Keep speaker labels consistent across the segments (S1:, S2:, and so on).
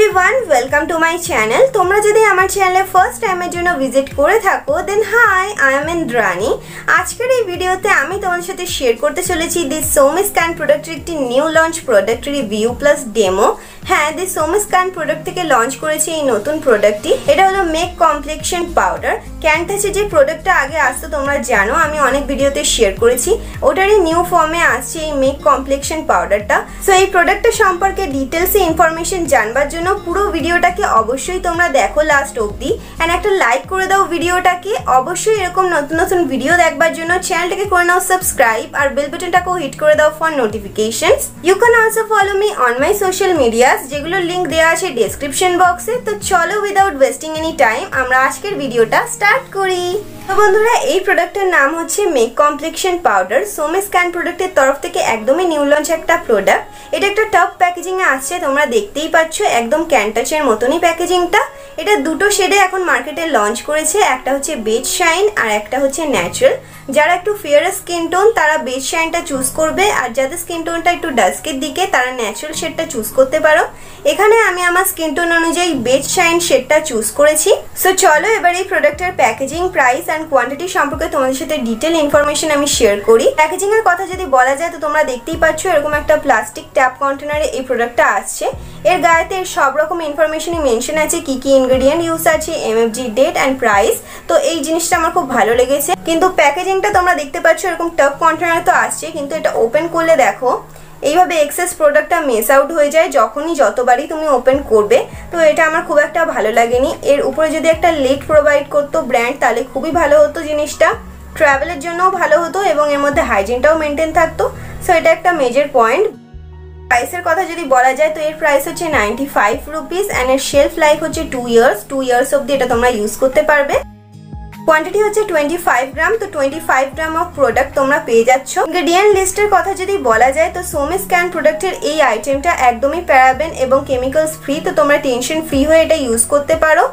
S1: everyone, welcome to my channel. তোমরা যদি আমার চ্যানেলে ফার্স্ট টাইমের জন্য ভিজিট করে থাকো দেন হাই, আই এম ইন্দ্রাণী। আজকের এই ভিডিওতে আমি তোমাদের সাথে শেয়ার করতে চলেছি দি সোমিস্ক্যান প্রোডাক্টের একটি new launch product review plus demo. হ্যাঁ, দি সোমিস্ক্যান প্রোডাক্ট থেকে লঞ্চ করেছে এই নতুন প্রোডাক্টটি। এটা হলো মেক কমপ্লেকশন পাউডার। ক্যানটাচে যে প্রোডাক্টটা আগে আসতো তোমরা জানো, আমি অনেক ভিডিওতে শেয়ার করেছি, ওটারই নিউ ফর্মে আসছে এই মেক কমপ্লেকশন পাউডারটা। সো এই প্রোডাক্টটা সম্পর্কে ডিটেলসে ইনফরমেশন জানবার জন্য পুরো ভিডিওটাকে অবশ্যই তোমরা দেখো লাস্ট অবধি, এন্ড একটা লাইক করে দাও ভিডিওটাকে। অবশ্যই এরকম নতুন নতুন ভিডিও দেখবার জন্য চ্যানেলটাকে করে নাও সাবস্ক্রাইব আর বেল বাটনটাকেও হিট করে দাও for notifications. You can also follow me on my social medias, যেগুলোর লিংক দেওয়া আছে ডেসক্রিপশন বক্সে। তো চলো উইদাউট ওয়েস্টিং এনি টাইম আমরা আজকের ভিডিওটা স্টার্ট করি। তো বন্ধুরা, এই প্রোডাক্টের নাম হচ্ছে মেক কমপ্লেকশন পাউডার। সোমিস্ক্যান প্রোডাক্টের তরফ থেকে একদমই নিউ লঞ্চ একটা প্রোডাক্ট। এটা একটা টপ প্যাকেজিং এ আসছে, তোমরা দেখতেই পাচ্ছ একদম ক্যানটাচের মতনই প্যাকেজিংটা। এটা দুটো শেডে এখন মার্কেটে লঞ্চ করেছে, একটা হচ্ছে বেজ শাইন আর একটা হচ্ছে ন্যাচারাল। যারা একটু ফেয়ার স্কিন টোন তারা বেজ শাইনটা চুজ করবে, আর যাদের স্কিন টোনটা একটু ডাস্কের দিকে তারা ন্যাচারাল শেডটা চুজ করতে পারো। এখানে আমি আমার স্কিন টোন অনুযায়ী বেজ শাইন শেডটা চুজ করেছি। সো চলো এবার এই প্রোডাক্টের প্যাকেজিং, প্রাইস অ্যান্ড কোয়ান্টিটি সম্পর্কে তোমাদের সাথে ডিটেল ইনফরমেশন আমি শেয়ার করি। প্যাকেজিং এর কথা যদি বলা যায় তো তোমরা দেখতেই পাচ্ছ এরকম একটা প্লাস্টিক ট্যাপ কন্টেনারে এই প্রোডাক্টটা আসছে। এর গায়েতে সব রকম ইনফরমেশনই মেনশন আছে, কি কি ইনগ্রেডিয়েন্ট ইউজ আছে, এমএফজি ডেট অ্যান্ড প্রাইস। তো এই জিনিসটা আমার খুব ভালো লেগেছে। কিন্তু প্যাকেজিংটা তোমরা দেখতে পাচ্ছ এরকম টপ কন্টেনার তো আসছে, কিন্তু এটা ওপেন করলে দেখো এইভাবে এক্সেস প্রোডাক্টটা মিস আউট হয়ে যায় যতবারই তুমি ওপেন করবে। তো এটা আমার খুব একটা ভালো লাগেনি। এর উপরে যদি একটা লিড প্রোভাইড করতো ব্র্যান্ড তাহলে খুবই ভালো হতো জিনিসটা, ট্রাভেলের জন্যও ভালো হতো এবং এর মধ্যে হাইজিনটাও মেনটেন থাকতো। সো এটা একটা মেজর পয়েন্ট। প্রাইসের কথা যদি বলা যায় তো এর প্রাইস হচ্ছে 95 রুপিস অ্যান্ড এর শেলফ লাইফ হচ্ছে 2 ইয়ার্স অব্দি এটা তোমরা ইউজ করতে পারবে। কোয়ান্টিটি হচ্ছে 25 গ্রাম। তো 25 গ্রাম অফ প্রোডাক্ট তোমরা পেয়ে যাচ্ছ। ইনগ্রেডিয়েন্ট লিস্টের কথা যদি বলা যায় তো সোমিস্ক্যান প্রোডাক্টের এই আইটেমটা একদমই প্যারাবেন এবং কেমিক্যালস ফ্রি, তো তোমরা টেনশন ফ্রি হয়ে এটা ইউজ করতে পারো।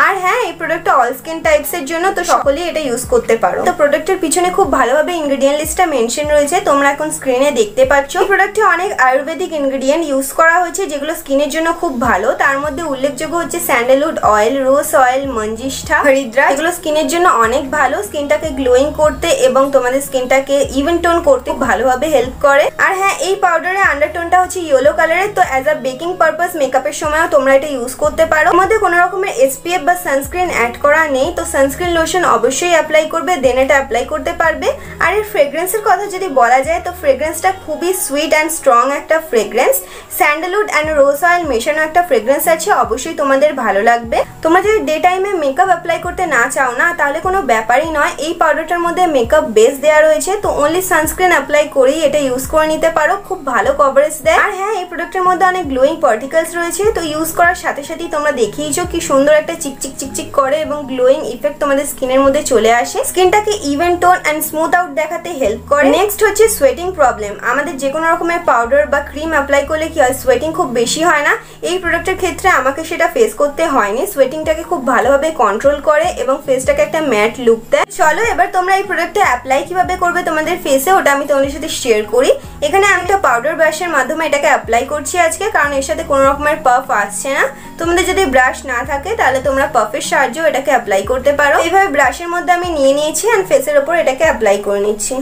S1: আর হ্যাঁ, এই প্রোডাক্টটা অল স্কিন টাইপসের জন্য, তো সকলেই এটা ইউজ করতে পারো। তো প্রোডাক্টের পিছনে খুব ভালোভাবে ইনগ্রেডিয়েন্ট লিস্টটা মেনশন রয়েছে, তোমরা এখন স্ক্রিনে দেখতে পাচ্ছ। এই প্রোডাক্টে অনেক আয়ুর্বেদিক ইনগ্রেডিয়েন্ট ইউজ করা হয়েছে যেগুলো স্কিনের জন্য খুব ভালো। তার মধ্যে উল্লেখযোগ্য হচ্ছে স্যান্ডেলউড অয়েল, রোজ অয়েল, মঞ্জিষ্ঠা, হরিদ্রা। এগুলো স্কিনের জন্য অনেক ভালো, স্কিনটাকে গ্লোয়িং করতে এবং তোমাদের স্কিনটাকে ইভেন টোন করতে ভালোভাবে হেল্প করে। আর হ্যাঁ, এই পাউডারের আন্ডারটোনটা হচ্ছে ইয়েলো কালারের, তো অ্যাজ আ বেকিং পারপাস মেকআপের সময়ও তোমরা এটা ইউজ করতে পারো। এর মধ্যে কোনো রকমের এসপিএফ বা সানস্ক্রিন অ্যাড করা নেই, তো সানস্ক্রিন লোশন অবশ্যই অ্যাপ্লাই করবে, দেন এটা অ্যাপ্লাই করতে পারবে। আর এর ফ্রেগ্রেন্সের কথা যদি বলা যায় তো ফ্রেগ্রেন্সটা খুবই সুইট অ্যান্ড স্ট্রং একটা fragrance. Sandalwood and rose oil মেশানো একটা ফ্রেগ্রেন্স আছে, অবশ্যই তোমাদের ভালো লাগবে। তোমরা যদি ডে টাইমে মেকআপ অ্যাপ্লাই করতে না চাও না তাহলে কোনো ব্যাপারই নয়, এই পাউডারটার মধ্যে মেকআপ বেস দেওয়া রয়েছে, তো অনলি সানস্ক্রিন অ্যাপ্লাই করেই এটা ইউজ করে নিতে পারো, খুব ভালো কভারেজ দেয়। আর হ্যাঁ, এই প্রোডাক্টের মধ্যে অনেক গ্লোয়িং পার্টিকেলস রয়েছে, তো ইউজ করার সাথে সাথেই তোমরা দেখিয়েছো কি সুন্দর একটা চিকচিক চিকচিক করে এবং গ্লোয়িং ইফেক্ট তোমাদের স্কিনের মধ্যে চলে আসে, স্কিনটাকে even tone and smooth out দেখাতে হেল্প করে। নেক্সট হচ্ছে সোয়েটিং প্রবলেম। আমাদের যে কোনো রকমের পাউডার বা ক্রিম অ্যাপ্লাই করলে কি হয়, সোয়েটিং খুব বেশি হয় না। এই প্রোডাক্টের ক্ষেত্রে আমাকে সেটা ফেস করতে হয়নি, সোয়েটিংটাকে খুব ভালোভাবে কন্ট্রোল করে এবং ফেসটাকে একটা ম্যাট লুক দেয়। চলো এবার তোমরা এই প্রোডাক্টটা অ্যাপ্লাই কিভাবে করবে তোমাদের ফেসে ওটা আমি তোমাদের সাথে শেয়ার করি। এখানে আমি একটা পাউডার ব্রাশের মাধ্যমে এটাকে অ্যাপ্লাই করছি আজকে, কারণ এর সাথে কোনো রকমের পাফ আসছে না। তোমাদের যদি ব্রাশ না থাকে তাহলে তোমরা পাফের সাহায্যেও এটাকে অ্যাপ্লাই করতে পারো। এইভাবে ব্রাশের মধ্যে আমি নিয়ে নিয়েছি অ্যান্ড ফেসের ওপর এটাকে অ্যাপ্লাই করে নিচ্ছি।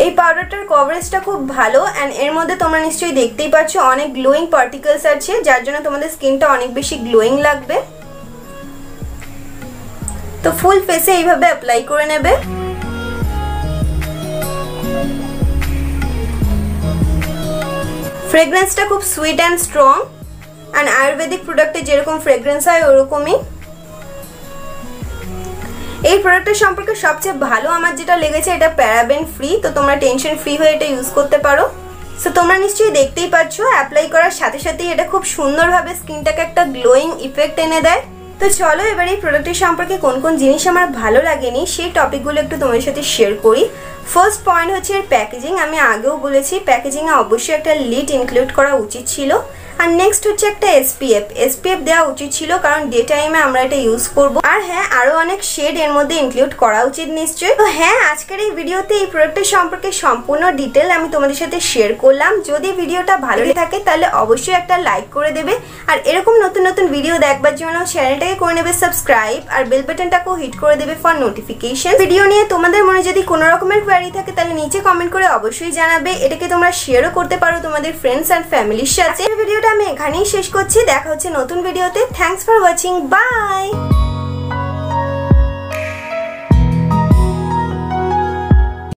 S1: এই পাউডারটার কভারেজটা খুব ভালো অ্যান্ড এর মধ্যে তোমরা নিশ্চয়ই দেখতেই পাচ্ছ অনেক গ্লোয়িং পার্টিকেলস আছে, যার জন্য তোমাদের স্কিনটা অনেক বেশি গ্লোয়িং লাগবে। তো ফুল ফেসে এইভাবে অ্যাপ্লাই করে নেবে। ফ্রেগ্রেন্সটা খুব sweet and strong and Ayurvedic প্রোডাক্টে যেরকম ফ্রেগ্রেন্স হয় ওরকমই। এই প্রোডাক্টের সম্পর্কে সবচেয়ে ভালো আমার যেটা লেগেছে, এটা প্যারাবেন ফ্রি, তো তোমরা টেনশন ফ্রি হয়ে এটা ইউজ করতে পারো। সো তোমরা নিশ্চয়ই দেখতেই পাচ্ছ অ্যাপ্লাই করার সাথে সাথেই এটা খুব সুন্দরভাবে স্কিনটাকে একটা গ্লোয়িং ইফেক্ট এনে দেয়। তো চলো এবার এই প্রোডাক্টের সম্পর্কে কোন কোন জিনিস আমার ভালো লাগেনি সেই টপিকগুলো একটু তোমাদের সাথে শেয়ার করি। ফার্স্ট পয়েন্ট হচ্ছে এর প্যাকেজিং। আমি আগেও বলেছি প্যাকেজিংয়ে অবশ্যই একটা লিড ইনক্লুড করা উচিত ছিল। আর নেক্সট হচ্ছে একটা SPF দেওয়া উচিত ছিল, কারণ ডে টাইমে আমরা এটা ইউজ করব। আর হ্যাঁ, আরো অনেক শেড এর মধ্যে ইনক্লুড করা উচিত নিশ্চয়ই। তো হ্যাঁ, আজকের এই ভিডিওতে এই প্রোডাক্টের সম্পর্কে সম্পূর্ণ ডিটেল আমি তোমাদের সাথে শেয়ার করলাম। যদি ভিডিওটা ভালো লেগে থাকে তাহলে অবশ্যই একটা লাইক করে দেবে, আর এরকম নতুন নতুন ভিডিও দেখবার জন্য চ্যানেলটাকে করে নেবে সাবস্ক্রাইব, আর বেল বাটনটাকেও হিট করে দেবে ফর নোটিফিকেশন। ভিডিও নিয়ে তোমাদের মনে যদি কোনো রকমের কোয়ারি থাকে তাহলে নিচে কমেন্ট করে অবশ্যই জানাবে। এটাকে তোমরা শেয়ারও করতে পারো তোমাদের ফ্রেন্ডস আর ফ্যামিলির সাথে। ভিডিওটা আমি এখানেই শেষ করছি, দেখা হচ্ছে নতুন ভিডিওতে। Thanks for watching, by.